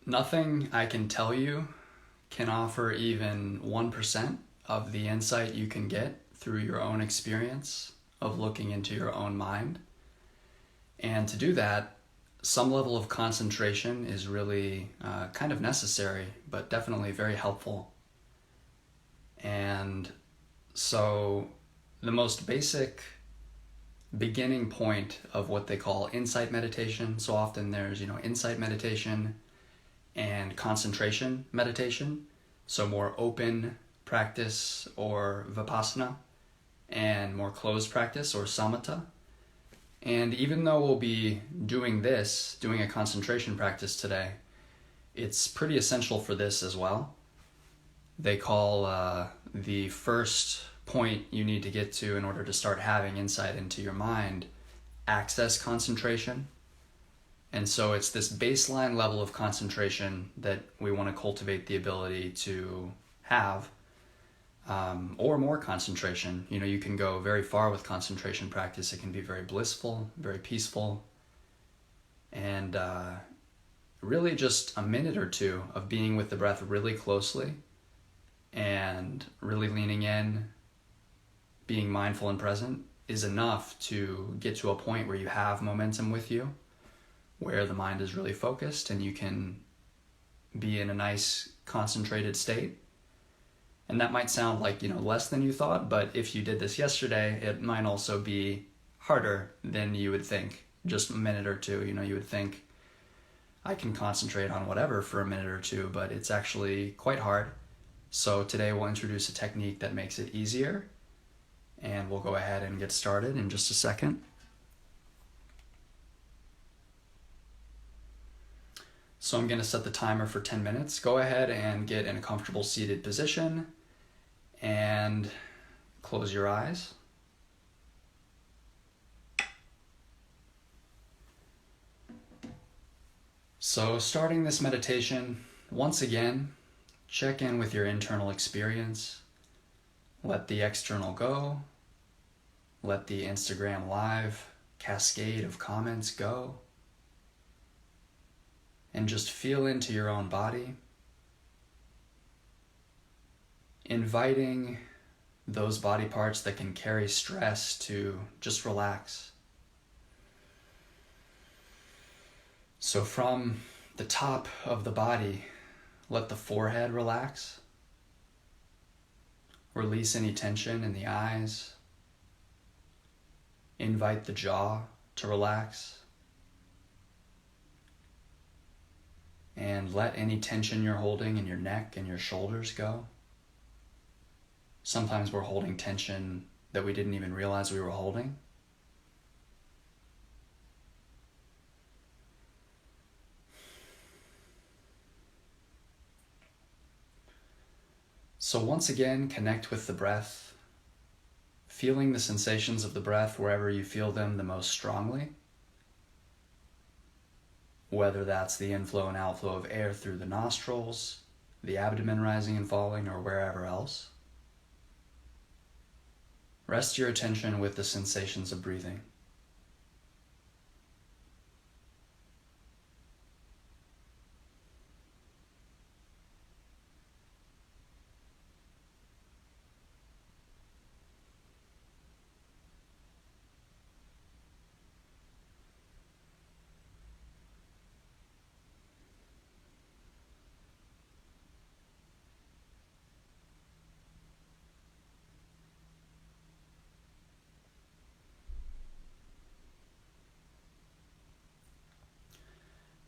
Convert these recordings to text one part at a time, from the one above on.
Nothing I can tell you can offer even 1% of the insight you can get through your own experience of looking into your own mind. And to do that, some level of concentration is really kind of necessary, but definitely very helpful. And so the most basic beginning point of what they call insight meditation, so often there's, insight meditation and concentration meditation, so more open practice or vipassana, and more closed practice or samatha. And even though we'll be doing a concentration practice today, it's pretty essential for this as well. They call the first point you need to get to in order to start having insight into your mind access concentration. And so it's this baseline level of concentration that we want to cultivate the ability to have, or more concentration. You can go very far with concentration practice. It can be very blissful, very peaceful, and really just a minute or two of being with the breath really closely and really leaning in, being mindful and present is enough to get to a point where you have momentum with you, where the mind is really focused and you can be in a nice concentrated state. And that might sound like, less than you thought, but if you did this yesterday, it might also be harder than you would think. Just a minute or two, you would think, I can concentrate on whatever for a minute or two, but it's actually quite hard. So today we'll introduce a technique that makes it easier, and we'll go ahead and get started in just a second. So I'm going to set the timer for 10 minutes. Go ahead and get in a comfortable seated position and close your eyes. So starting this meditation, once again, check in with your internal experience. Let the external go. Let the Instagram Live cascade of comments go. And just feel into your own body, inviting those body parts that can carry stress to just relax. So from the top of the body, let the forehead relax. Release any tension in the eyes. Invite the jaw to relax. And let any tension you're holding in your neck and your shoulders go. Sometimes we're holding tension that we didn't even realize we were holding. So once again, connect with the breath, feeling the sensations of the breath wherever you feel them the most strongly. Whether that's the inflow and outflow of air through the nostrils, the abdomen rising and falling, or wherever else. Rest your attention with the sensations of breathing.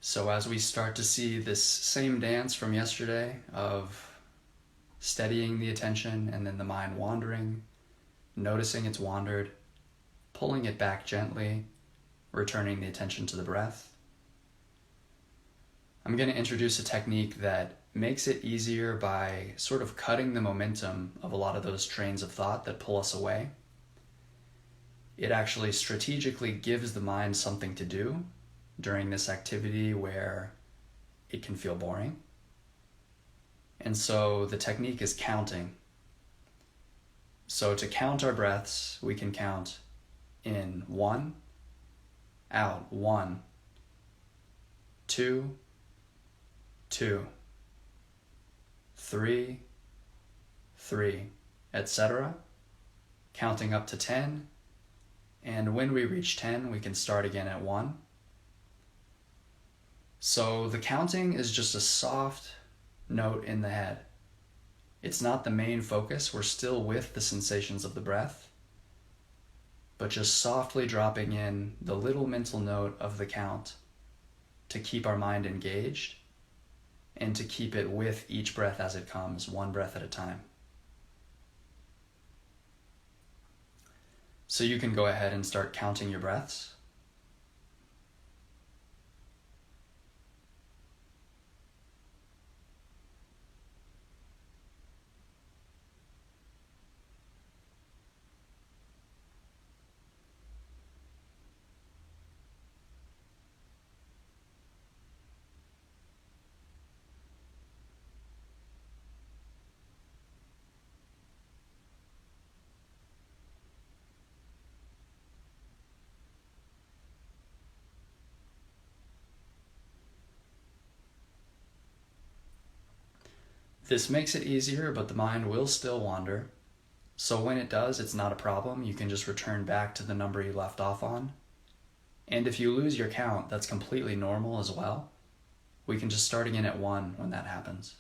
So as we start to see this same dance from yesterday of steadying the attention and then the mind wandering, noticing it's wandered, pulling it back gently, returning the attention to the breath, I'm going to introduce a technique that makes it easier by sort of cutting the momentum of a lot of those trains of thought that pull us away. It actually strategically gives the mind something to do during this activity where it can feel boring. And so the technique is counting. So to count our breaths, we can count in 1, out 1, 2, 2, 3, 3, etc., counting up to 10, and when we reach 10, we can start again at 1. So the counting is just a soft note in the head. It's not the main focus. We're still with the sensations of the breath, but just softly dropping in the little mental note of the count to keep our mind engaged and to keep it with each breath as it comes, one breath at a time. So you can go ahead and start counting your breaths. This makes it easier, but the mind will still wander. So when it does, it's not a problem. You can just return back to the number you left off on. And if you lose your count, that's completely normal as well. We can just start again at 1 when that happens.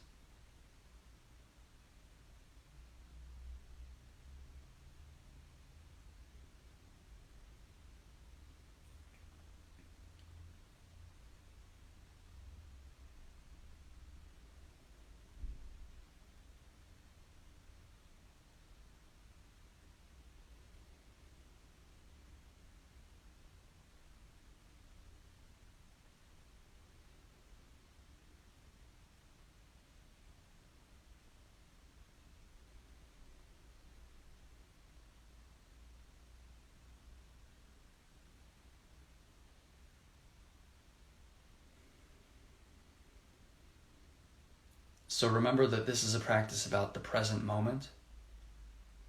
So remember that this is a practice about the present moment.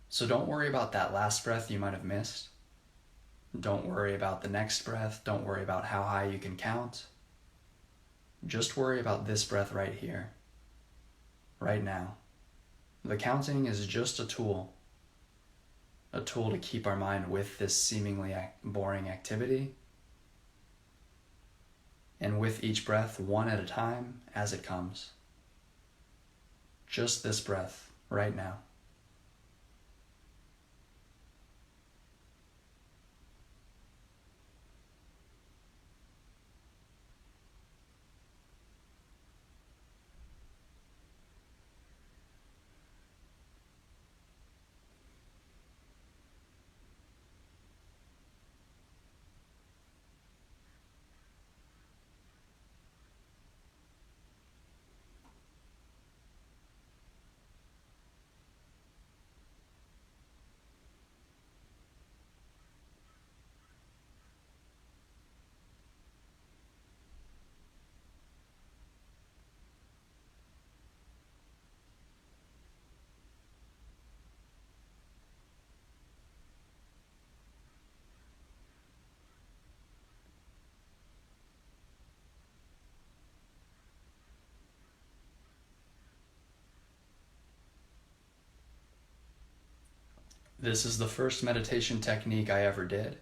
So don't worry about that last breath you might have missed. Don't worry about the next breath. Don't worry about how high you can count. Just worry about this breath right here, right now. The counting is just a tool to keep our mind with this seemingly boring activity. And with each breath, one at a time, as it comes. Just this breath, right now. This is the first meditation technique I ever did.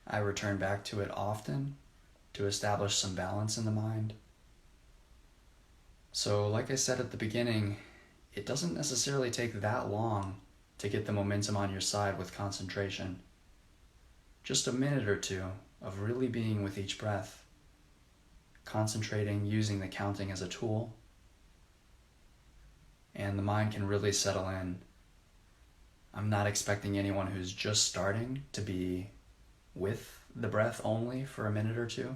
I return back to it often to establish some balance in the mind. So like I said at the beginning, it doesn't necessarily take that long to get the momentum on your side with concentration. Just a minute or two of really being with each breath, concentrating, using the counting as a tool, and the mind can really settle in. I'm not expecting anyone who's just starting to be with the breath only for a minute or two.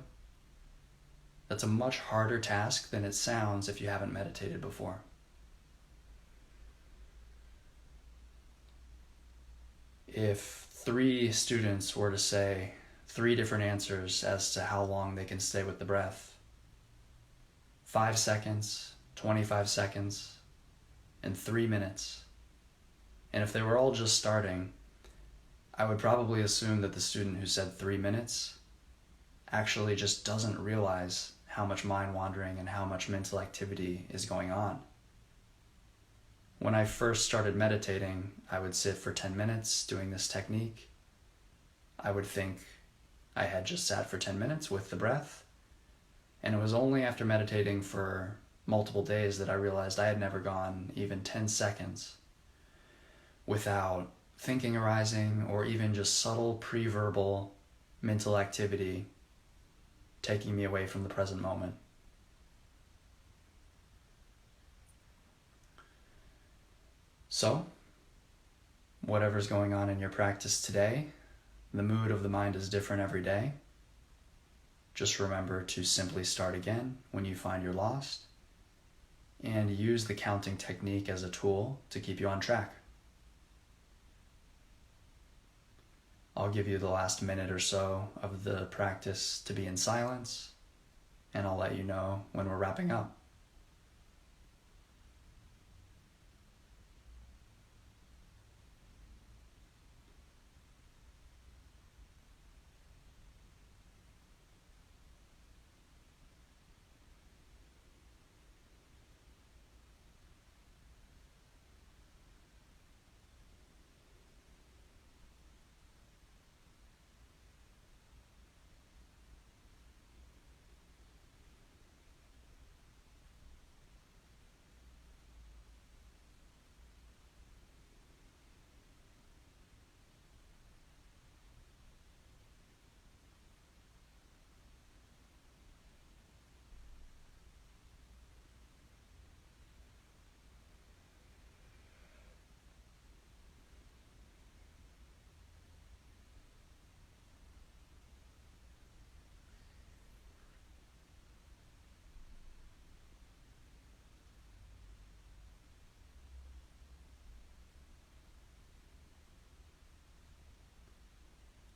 That's a much harder task than it sounds if you haven't meditated before. If 3 students were to say 3 different answers as to how long they can stay with the breath, 5 seconds, 25 seconds, and 3 minutes, and if they were all just starting, I would probably assume that the student who said 3 minutes actually just doesn't realize how much mind wandering and how much mental activity is going on. When I first started meditating, I would sit for 10 minutes doing this technique. I would think I had just sat for 10 minutes with the breath. And it was only after meditating for multiple days that I realized I had never gone even 10 seconds without thinking arising or even just subtle pre-verbal mental activity taking me away from the present moment. So, whatever's going on in your practice today, the mood of the mind is different every day. Just remember to simply start again when you find you're lost, and use the counting technique as a tool to keep you on track. I'll give you the last minute or so of the practice to be in silence, and I'll let you know when we're wrapping up.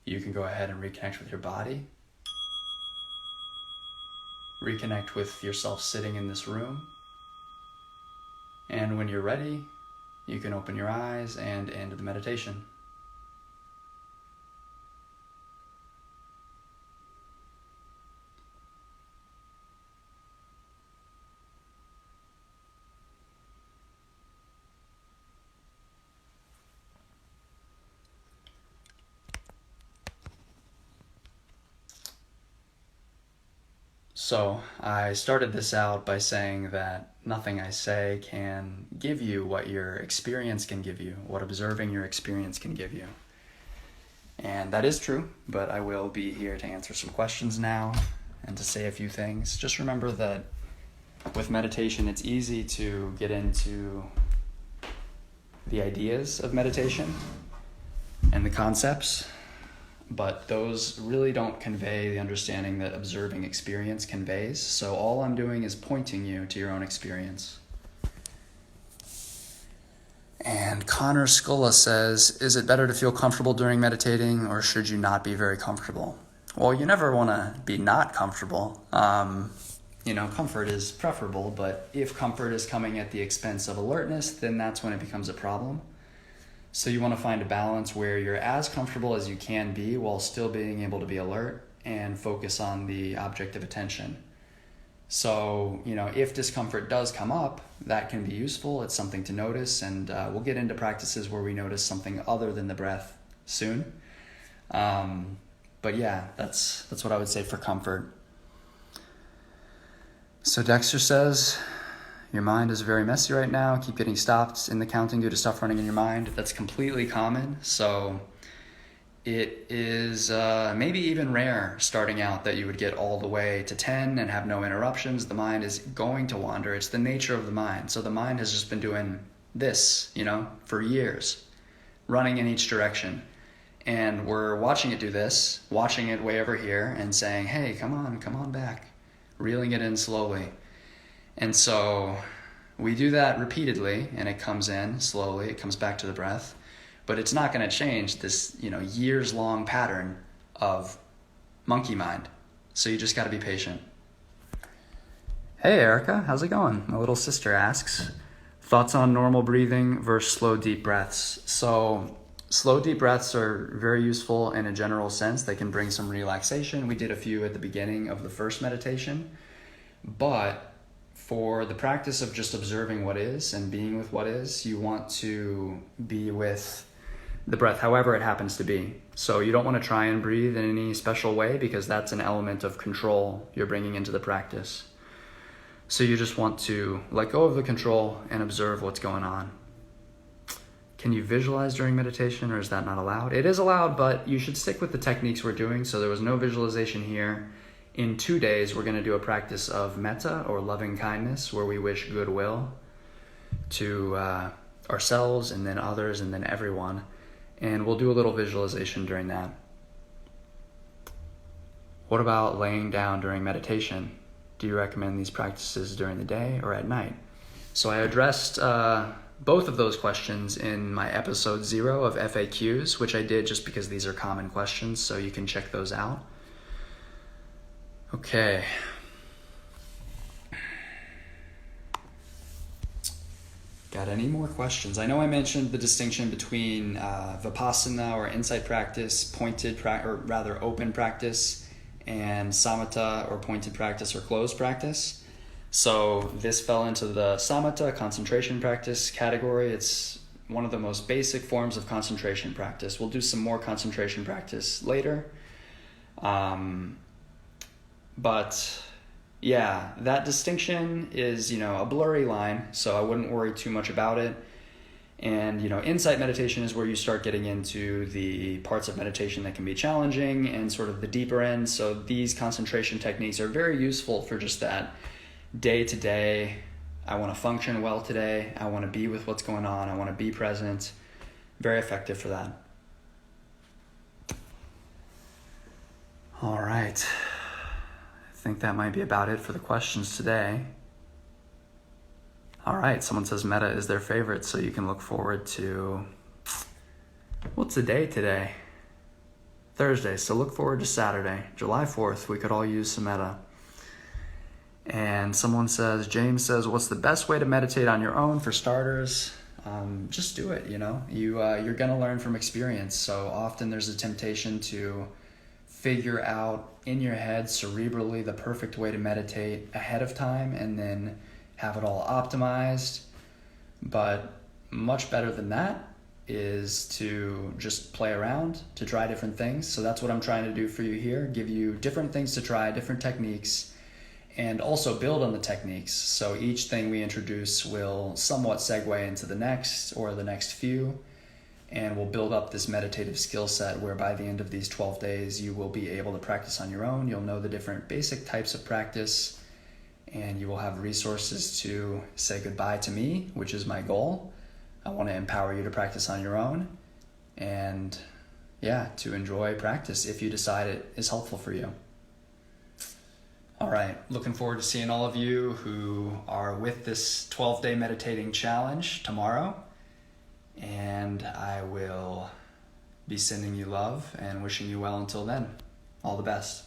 You can go ahead and reconnect with your body. Reconnect with yourself sitting in this room. And when you're ready, you can open your eyes and end the meditation. So I started this out by saying that nothing I say can give you what your experience can give you, what observing your experience can give you. And that is true, but I will be here to answer some questions now and to say a few things. Just remember that with meditation, it's easy to get into the ideas of meditation and the concepts, but those really don't convey the understanding that observing experience conveys. So all I'm doing is pointing you to your own experience. And Connor Sculla says, is it better to feel comfortable during meditating, or should you not be very comfortable? Well, you never want to be not comfortable. Comfort is preferable, but if comfort is coming at the expense of alertness, then that's when it becomes a problem. So you want to find a balance where you're as comfortable as you can be while still being able to be alert and focus on the object of attention. So, if discomfort does come up, that can be useful. It's something to notice, and we'll get into practices where we notice something other than the breath soon. But yeah, that's what I would say for comfort. So Dexter says, your mind is very messy right now. Keep getting stopped in the counting due to stuff running in your mind. That's completely common. So it is maybe even rare starting out that you would get all the way to 10 and have no interruptions. The mind is going to wander. It's the nature of the mind. So the mind has just been doing this, for years, running in each direction. And we're watching it do this, watching it way over here and saying, hey, come on back, reeling it in slowly. And so we do that repeatedly, and it comes in slowly, it comes back to the breath, but it's not going to change this, years-long pattern of monkey mind. So you just got to be patient. Hey, Erica, how's it going? My little sister asks, thoughts on normal breathing versus slow, deep breaths. So slow, deep breaths are very useful in a general sense. They can bring some relaxation. We did a few at the beginning of the first meditation. But for the practice of just observing what is and being with what is, you want to be with the breath, however it happens to be. So you don't want to try and breathe in any special way, because that's an element of control you're bringing into the practice. So you just want to let go of the control and observe what's going on. Can you visualize during meditation, or is that not allowed? It is allowed, but you should stick with the techniques we're doing. So there was no visualization here. In 2 days, we're going to do a practice of metta, or loving kindness, where we wish goodwill to ourselves and then others and then everyone. And we'll do a little visualization during that. What about laying down during meditation? Do you recommend these practices during the day or at night? So I addressed both of those questions in my episode 0 of FAQs, which I did just because these are common questions, so you can check those out. Okay. Got any more questions? I know I mentioned the distinction between vipassana or insight practice, open practice, and samatha or pointed practice or closed practice. So this fell into the samatha, concentration practice category. It's one of the most basic forms of concentration practice. We'll do some more concentration practice later. But yeah, that distinction is, a blurry line, so I wouldn't worry too much about it. And, insight meditation is where you start getting into the parts of meditation that can be challenging and sort of the deeper end. So these concentration techniques are very useful for just that day to day. I want to function well today. I want to be with what's going on. I want to be present. Very effective for that. All right. I think that might be about it for the questions today. All right, someone says metta is their favorite, so you can look forward to, what's the day today? Thursday, so look forward to Saturday, July 4th. We could all use some metta. And someone says, James says, what's the best way to meditate on your own for starters? Just do it, You're going to learn from experience. So often there's a temptation to figure out in your head cerebrally the perfect way to meditate ahead of time and then have it all optimized. But much better than that is to just play around, to try different things. So that's what I'm trying to do for you here, give you different things to try, different techniques, and also build on the techniques. So each thing we introduce will somewhat segue into the next or the next few, and we'll build up this meditative skill set where by the end of these 12 days, you will be able to practice on your own. You'll know the different basic types of practice, and you will have resources to say goodbye to me, which is my goal. I want to empower you to practice on your own and, to enjoy practice if you decide it is helpful for you. All right, looking forward to seeing all of you who are with this 12-day meditating challenge tomorrow. And I will be sending you love and wishing you well until then. All the best.